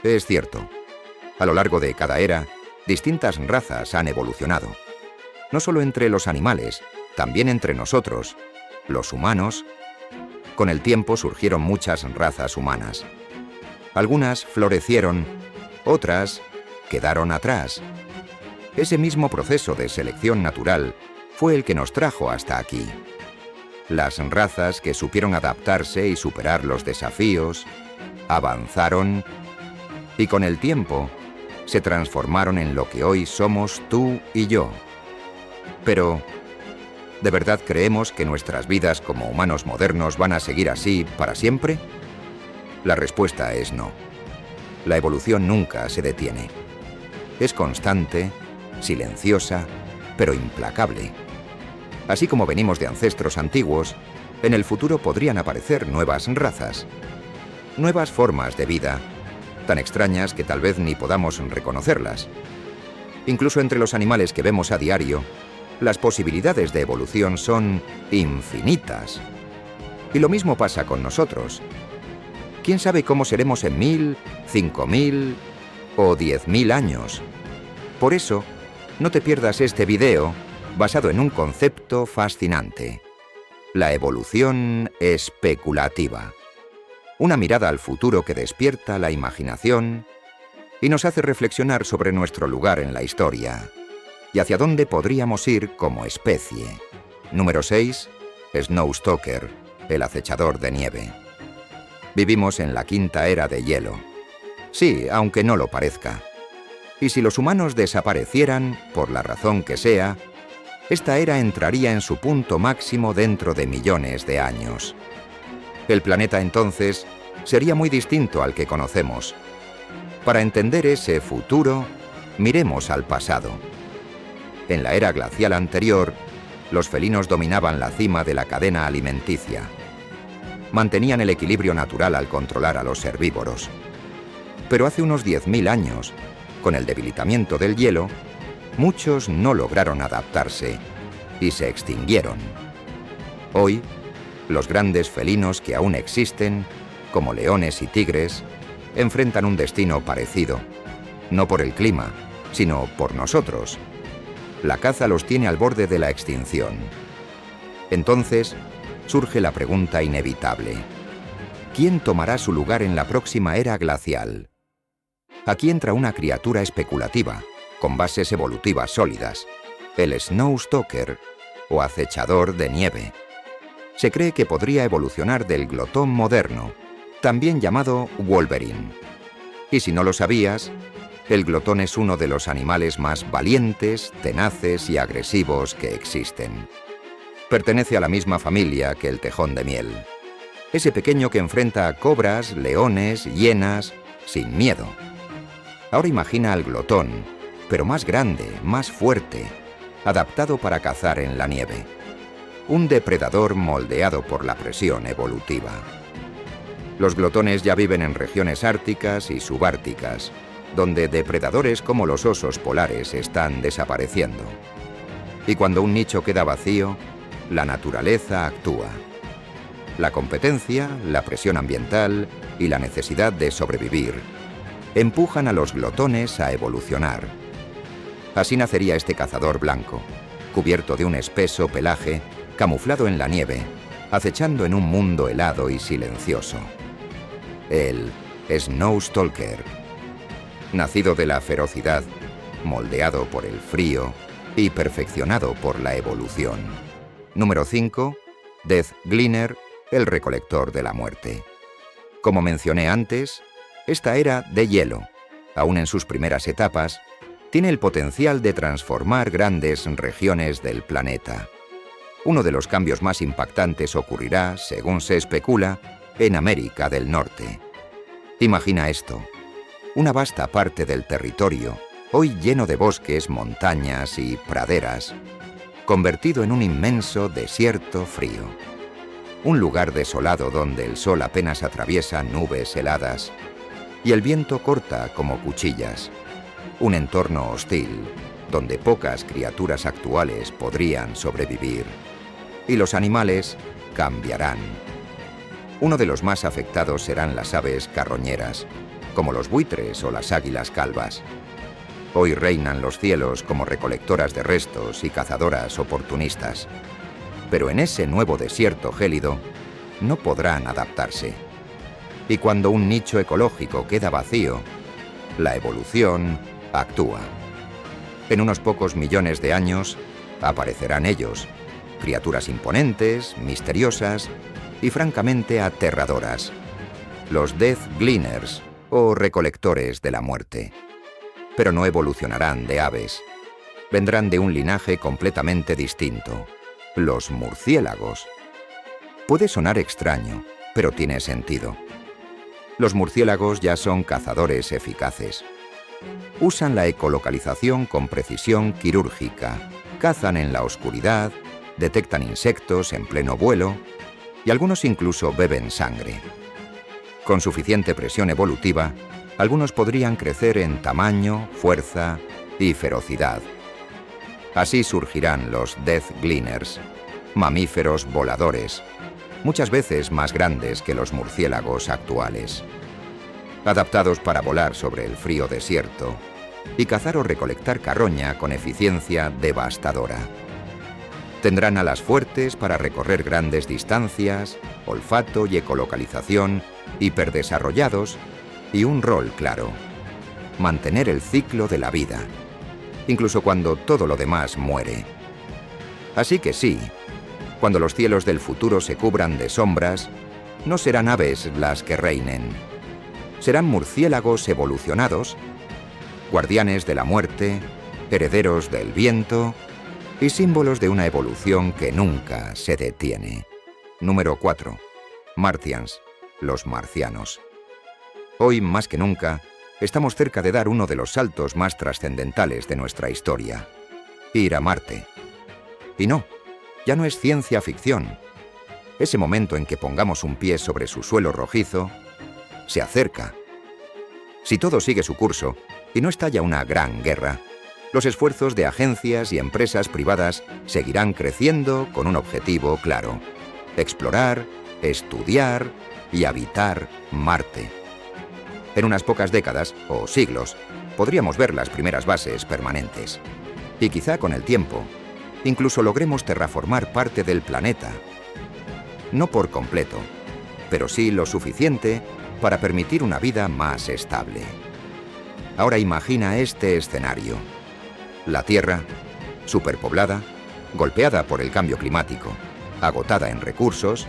Es cierto. A lo largo de cada era, distintas razas han evolucionado. No solo entre los animales, también entre nosotros, los humanos. Con el tiempo surgieron muchas razas humanas. Algunas florecieron, otras quedaron atrás. Ese mismo proceso de selección natural fue el que nos trajo hasta aquí. Las razas que supieron adaptarse y superar los desafíos, avanzaron y con el tiempo se transformaron en lo que hoy somos tú y yo. Pero, ¿de verdad creemos que nuestras vidas como humanos modernos van a seguir así para siempre? La respuesta es no. La evolución nunca se detiene. Es constante, silenciosa, pero implacable. Así como venimos de ancestros antiguos, en el futuro podrían aparecer nuevas razas, nuevas formas de vida, tan extrañas que tal vez ni podamos reconocerlas. Incluso entre los animales que vemos a diario, las posibilidades de evolución son infinitas. Y lo mismo pasa con nosotros. ¿Quién sabe cómo seremos en 1000, 5000 o 10.000 años? Por eso, no te pierdas este video basado en un concepto fascinante: la evolución especulativa. Una mirada al futuro que despierta la imaginación y nos hace reflexionar sobre nuestro lugar en la historia y hacia dónde podríamos ir como especie. Número 6. Snowstalker, el acechador de nieve. Vivimos en la quinta era de hielo. Sí, aunque no lo parezca. Y si los humanos desaparecieran, por la razón que sea, esta era entraría en su punto máximo dentro de millones de años. El planeta entonces sería muy distinto al que conocemos. Para entender ese futuro, miremos al pasado. En la era glacial anterior, los felinos dominaban la cima de la cadena alimenticia. Mantenían el equilibrio natural al controlar a los herbívoros. Pero hace unos 10.000 años, con el debilitamiento del hielo, muchos no lograron adaptarse y se extinguieron. Hoy, los grandes felinos que aún existen, como leones y tigres, enfrentan un destino parecido, no por el clima, sino por nosotros. La caza los tiene al borde de la extinción. Entonces, surge la pregunta inevitable: ¿quién tomará su lugar en la próxima era glacial? Aquí entra una criatura especulativa, con bases evolutivas sólidas, el Snowstalker, o acechador de nieve. Se cree que podría evolucionar del glotón moderno, también llamado Wolverine. Y si no lo sabías, el glotón es uno de los animales más valientes, tenaces y agresivos que existen. Pertenece a la misma familia que el tejón de miel. Ese pequeño que enfrenta a cobras, leones, hienas, sin miedo. Ahora imagina al glotón, pero más grande, más fuerte, adaptado para cazar en la nieve. Un depredador moldeado por la presión evolutiva. Los glotones ya viven en regiones árticas y subárticas, donde depredadores como los osos polares están desapareciendo. Y cuando un nicho queda vacío, la naturaleza actúa. La competencia, la presión ambiental y la necesidad de sobrevivir empujan a los glotones a evolucionar. Así nacería este cazador blanco, cubierto de un espeso pelaje, camuflado en la nieve, acechando en un mundo helado y silencioso. El Snowstalker, nacido de la ferocidad, moldeado por el frío y perfeccionado por la evolución. Número 5. Death Gleaner, el recolector de la muerte. Como mencioné antes, esta era de hielo, aún en sus primeras etapas, tiene el potencial de transformar grandes regiones del planeta. Uno de los cambios más impactantes ocurrirá, según se especula, en América del Norte. Imagina esto: una vasta parte del territorio, hoy lleno de bosques, montañas y praderas, convertido en un inmenso desierto frío. Un lugar desolado donde el sol apenas atraviesa nubes heladas y el viento corta como cuchillas. Un entorno hostil, donde pocas criaturas actuales podrían sobrevivir. Y los animales cambiarán. Uno de los más afectados serán las aves carroñeras, como los buitres o las águilas calvas. Hoy reinan los cielos como recolectoras de restos y cazadoras oportunistas. Pero en ese nuevo desierto gélido no podrán adaptarse. Y cuando un nicho ecológico queda vacío, la evolución actúa. En unos pocos millones de años aparecerán ellos, criaturas imponentes, misteriosas y francamente aterradoras, los Death Gleaners o recolectores de la muerte. Pero no evolucionarán de aves, vendrán de un linaje completamente distinto, los murciélagos. Puede sonar extraño, pero tiene sentido. Los murciélagos ya son cazadores eficaces. Usan la ecolocalización con precisión quirúrgica, cazan en la oscuridad, detectan insectos en pleno vuelo y algunos incluso beben sangre. Con suficiente presión evolutiva, algunos podrían crecer en tamaño, fuerza y ferocidad. Así surgirán los Death Gleaners, mamíferos voladores, muchas veces más grandes que los murciélagos actuales. Adaptados para volar sobre el frío desierto y cazar o recolectar carroña con eficiencia devastadora. Tendrán alas fuertes para recorrer grandes distancias, olfato y ecolocalización hiperdesarrollados y un rol claro: mantener el ciclo de la vida, incluso cuando todo lo demás muere. Así que sí, cuando los cielos del futuro se cubran de sombras, no serán aves las que reinen. Serán murciélagos evolucionados, guardianes de la muerte, herederos del viento y símbolos de una evolución que nunca se detiene. Número 4. Martians, los marcianos. Hoy, más que nunca, estamos cerca de dar uno de los saltos más trascendentales de nuestra historia: ir a Marte. Y no, ya no es ciencia ficción. Ese momento en que pongamos un pie sobre su suelo rojizo se acerca. Si todo sigue su curso y no estalla una gran guerra, los esfuerzos de agencias y empresas privadas seguirán creciendo con un objetivo claro: explorar, estudiar y habitar Marte. En unas pocas décadas o siglos podríamos ver las primeras bases permanentes. Y quizá con el tiempo incluso logremos terraformar parte del planeta. No por completo, pero sí lo suficiente para permitir una vida más estable. Ahora imagina este escenario: la Tierra, superpoblada, golpeada por el cambio climático, agotada en recursos,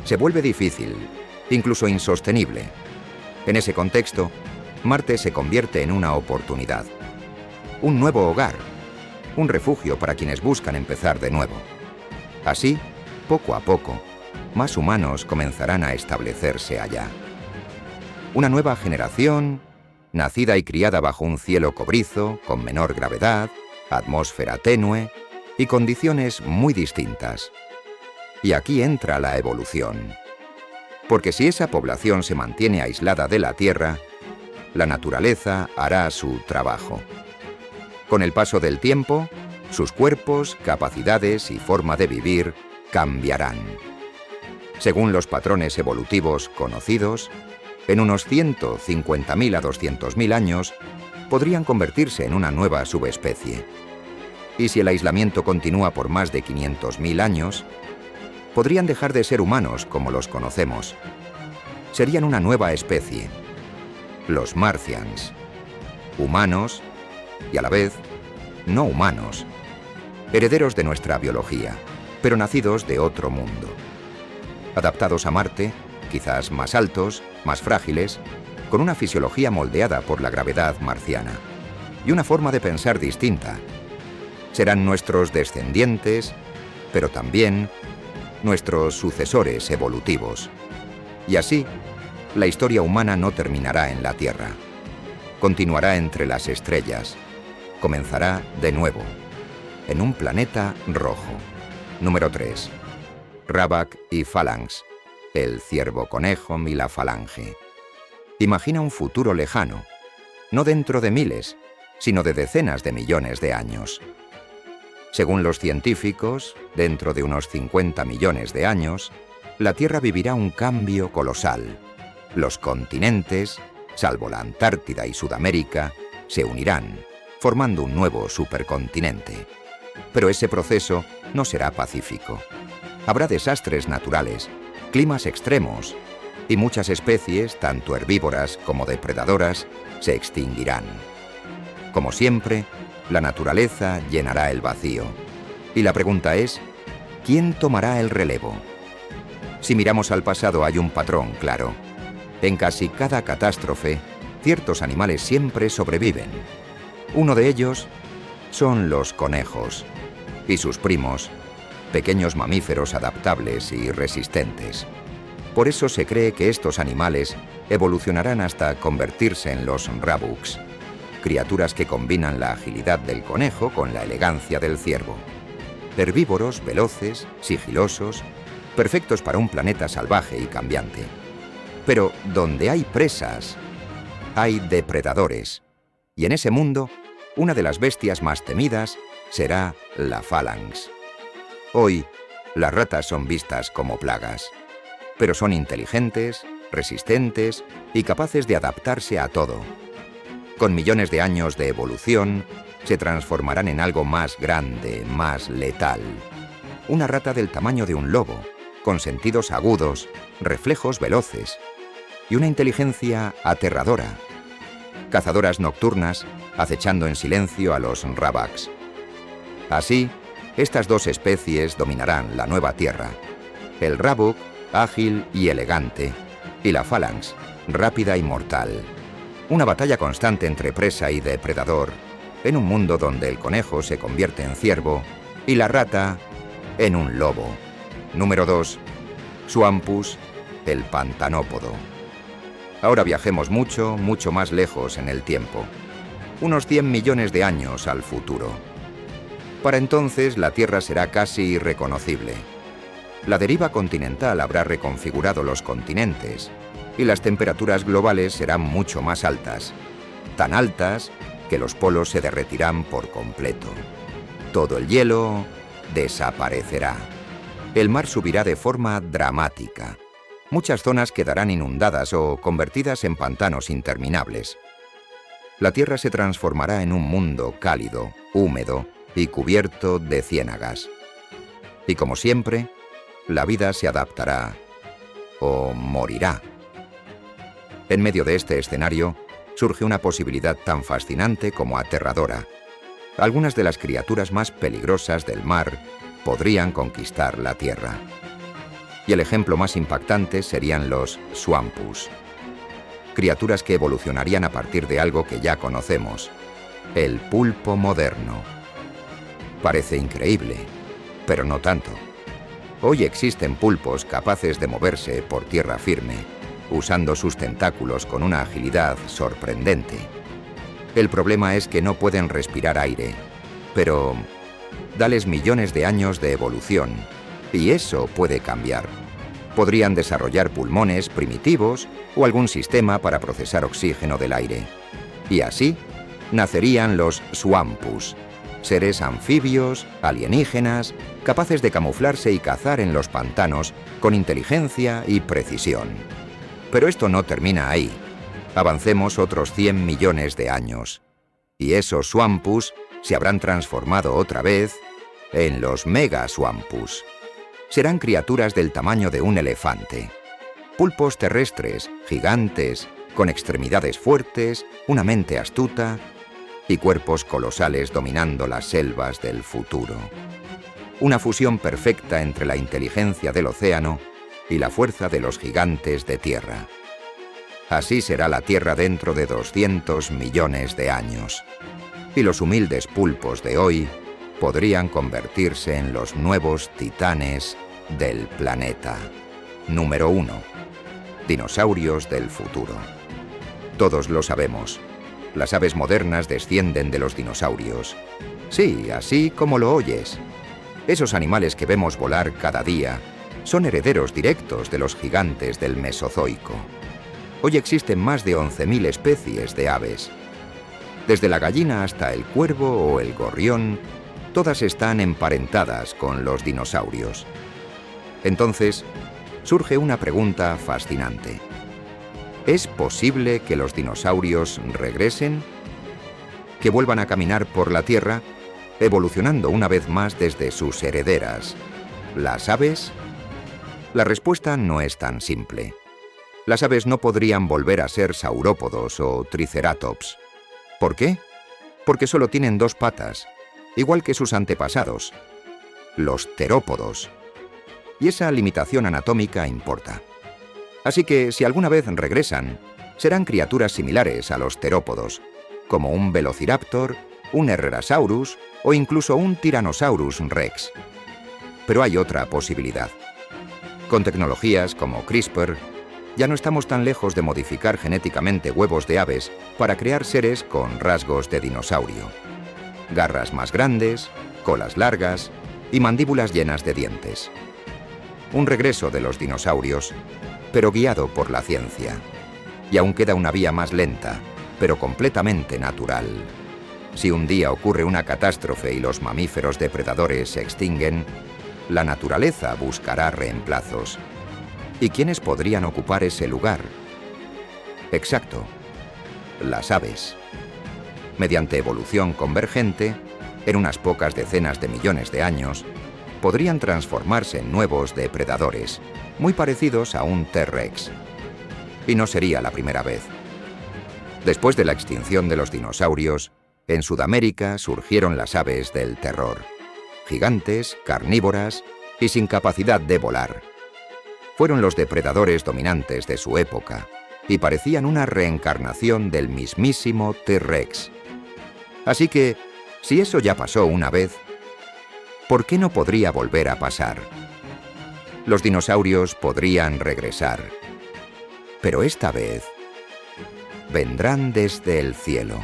se vuelve difícil, incluso insostenible. En ese contexto, Marte se convierte en una oportunidad, un nuevo hogar, un refugio para quienes buscan empezar de nuevo. Así, poco a poco, más humanos comenzarán a establecerse allá. Una nueva generación, nacida y criada bajo un cielo cobrizo, con menor gravedad, atmósfera tenue y condiciones muy distintas. Y aquí entra la evolución. Porque si esa población se mantiene aislada de la Tierra, la naturaleza hará su trabajo. Con el paso del tiempo, sus cuerpos, capacidades y forma de vivir cambiarán. Según los patrones evolutivos conocidos, en unos 150.000 a 200.000 años podrían convertirse en una nueva subespecie. Y si el aislamiento continúa por más de 500.000 años, podrían dejar de ser humanos como los conocemos. Serían una nueva especie, los Martians, humanos y a la vez no humanos, herederos de nuestra biología, pero nacidos de otro mundo. Adaptados a Marte, quizás más altos, más frágiles, con una fisiología moldeada por la gravedad marciana y una forma de pensar distinta. Serán nuestros descendientes, pero también nuestros sucesores evolutivos. Y así, la historia humana no terminará en la Tierra. Continuará entre las estrellas. Comenzará de nuevo, en un planeta rojo. Número 3. Rabak y Phalanx, el ciervo conejo y la falange. Imagina un futuro lejano, no dentro de miles, sino de decenas de millones de años. Según los científicos, dentro de unos 50 millones de años, la Tierra vivirá un cambio colosal. Los continentes, salvo la Antártida y Sudamérica, se unirán, formando un nuevo supercontinente. Pero ese proceso no será pacífico. Habrá desastres naturales, climas extremos, y muchas especies, tanto herbívoras como depredadoras, se extinguirán. Como siempre, la naturaleza llenará el vacío. Y la pregunta es, ¿quién tomará el relevo? Si miramos al pasado hay un patrón claro. En casi cada catástrofe, ciertos animales siempre sobreviven. Uno de ellos son los conejos y sus primos, pequeños mamíferos adaptables y resistentes. Por eso se cree que estos animales evolucionarán hasta convertirse en los rabuks, criaturas que combinan la agilidad del conejo con la elegancia del ciervo. Herbívoros, veloces, sigilosos, perfectos para un planeta salvaje y cambiante. Pero donde hay presas, hay depredadores. Y en ese mundo, una de las bestias más temidas será la Phalanx. Hoy, las ratas son vistas como plagas, pero son inteligentes, resistentes y capaces de adaptarse a todo. Con millones de años de evolución, se transformarán en algo más grande, más letal. Una rata del tamaño de un lobo, con sentidos agudos, reflejos veloces y una inteligencia aterradora. Cazadoras nocturnas, acechando en silencio a los rabaks. Así, estas dos especies dominarán la nueva Tierra. El rabuk, ágil y elegante, y la Phalanx, rápida y mortal. Una batalla constante entre presa y depredador, en un mundo donde el conejo se convierte en ciervo y la rata en un lobo. Número 2. Swampus, el pantanópodo. Ahora viajemos mucho, mucho más lejos en el tiempo. Unos 100 millones de años al futuro. Para entonces la Tierra será casi irreconocible. La deriva continental habrá reconfigurado los continentes y las temperaturas globales serán mucho más altas. Tan altas que los polos se derretirán por completo. Todo el hielo desaparecerá. El mar subirá de forma dramática. Muchas zonas quedarán inundadas o convertidas en pantanos interminables. La Tierra se transformará en un mundo cálido, húmedo y cubierto de ciénagas. Y como siempre, la vida se adaptará o morirá. En medio de este escenario, surge una posibilidad tan fascinante como aterradora. Algunas de las criaturas más peligrosas del mar podrían conquistar la Tierra. Y el ejemplo más impactante serían los swampus. Criaturas que evolucionarían a partir de algo que ya conocemos, el pulpo moderno. Parece increíble, pero no tanto. Hoy existen pulpos capaces de moverse por tierra firme, usando sus tentáculos con una agilidad sorprendente. El problema es que no pueden respirar aire, pero dales millones de años de evolución, y eso puede cambiar. Podrían desarrollar pulmones primitivos o algún sistema para procesar oxígeno del aire. Y así nacerían los swampus, seres anfibios, alienígenas, capaces de camuflarse y cazar en los pantanos con inteligencia y precisión. Pero esto no termina ahí. Avancemos otros 100 millones de años. Y esos swampus se habrán transformado otra vez en los megaswampus. Serán criaturas del tamaño de un elefante. Pulpos terrestres, gigantes, con extremidades fuertes, una mente astuta y cuerpos colosales dominando las selvas del futuro. Una fusión perfecta entre la inteligencia del océano y la fuerza de los gigantes de tierra. Así será la Tierra dentro de 200 millones de años. Y los humildes pulpos de hoy podrían convertirse en los nuevos titanes del planeta. Número 1. Dinosaurios del futuro. Todos lo sabemos. Las aves modernas descienden de los dinosaurios. Sí, así como lo oyes. Esos animales que vemos volar cada día son herederos directos de los gigantes del Mesozoico. Hoy existen más de 11.000 especies de aves. Desde la gallina hasta el cuervo o el gorrión, todas están emparentadas con los dinosaurios. Entonces, surge una pregunta fascinante. ¿Es posible que los dinosaurios regresen? ¿Que vuelvan a caminar por la Tierra, evolucionando una vez más desde sus herederas, las aves? La respuesta no es tan simple. Las aves no podrían volver a ser saurópodos o triceratops. ¿Por qué? Porque solo tienen 2 patas, igual que sus antepasados, los terópodos. Y esa limitación anatómica importa. Así que si alguna vez regresan, serán criaturas similares a los terópodos, como un velociraptor, un herrerasaurus o incluso un tyrannosaurus rex. Pero hay otra posibilidad. Con tecnologías como CRISPR, ya no estamos tan lejos de modificar genéticamente huevos de aves para crear seres con rasgos de dinosaurio. Garras más grandes, colas largas y mandíbulas llenas de dientes. Un regreso de los dinosaurios, pero guiado por la ciencia. Y aún queda una vía más lenta, pero completamente natural. Si un día ocurre una catástrofe y los mamíferos depredadores se extinguen, la naturaleza buscará reemplazos. ¿Y quiénes podrían ocupar ese lugar? Exacto, las aves. Mediante evolución convergente, en unas pocas decenas de millones de años, podrían transformarse en nuevos depredadores, muy parecidos a un T-Rex. Y no sería la primera vez. Después de la extinción de los dinosaurios, en Sudamérica surgieron las aves del terror. Gigantes, carnívoras y sin capacidad de volar. Fueron los depredadores dominantes de su época y parecían una reencarnación del mismísimo T-Rex. Así que, si eso ya pasó una vez, ¿por qué no podría volver a pasar? Los dinosaurios podrían regresar, pero esta vez vendrán desde el cielo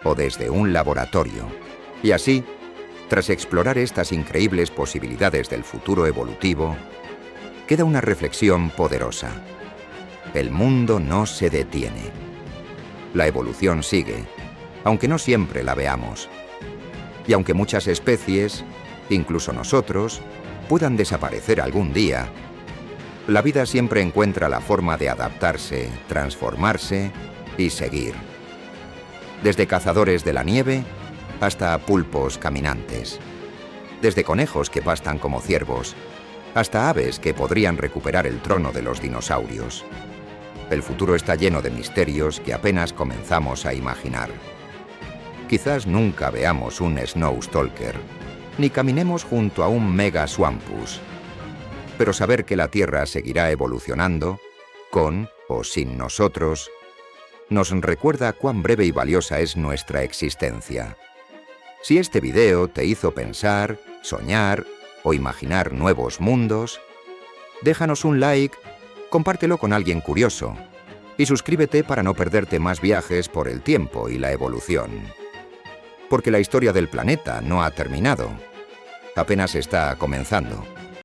o desde un laboratorio. Y así, tras explorar estas increíbles posibilidades del futuro evolutivo, queda una reflexión poderosa. El mundo no se detiene. La evolución sigue, aunque no siempre la veamos. Y aunque muchas especies, incluso nosotros, puedan desaparecer algún día, la vida siempre encuentra la forma de adaptarse, transformarse y seguir. Desde cazadores de la nieve hasta pulpos caminantes. Desde conejos que pastan como ciervos hasta aves que podrían recuperar el trono de los dinosaurios. El futuro está lleno de misterios que apenas comenzamos a imaginar. Quizás nunca veamos un Snowstalker, ni caminemos junto a un Mega Swampus. Pero saber que la Tierra seguirá evolucionando, con o sin nosotros, nos recuerda cuán breve y valiosa es nuestra existencia. Si este video te hizo pensar, soñar o imaginar nuevos mundos, déjanos un like, compártelo con alguien curioso y suscríbete para no perderte más viajes por el tiempo y la evolución. Porque la historia del planeta no ha terminado, apenas está comenzando.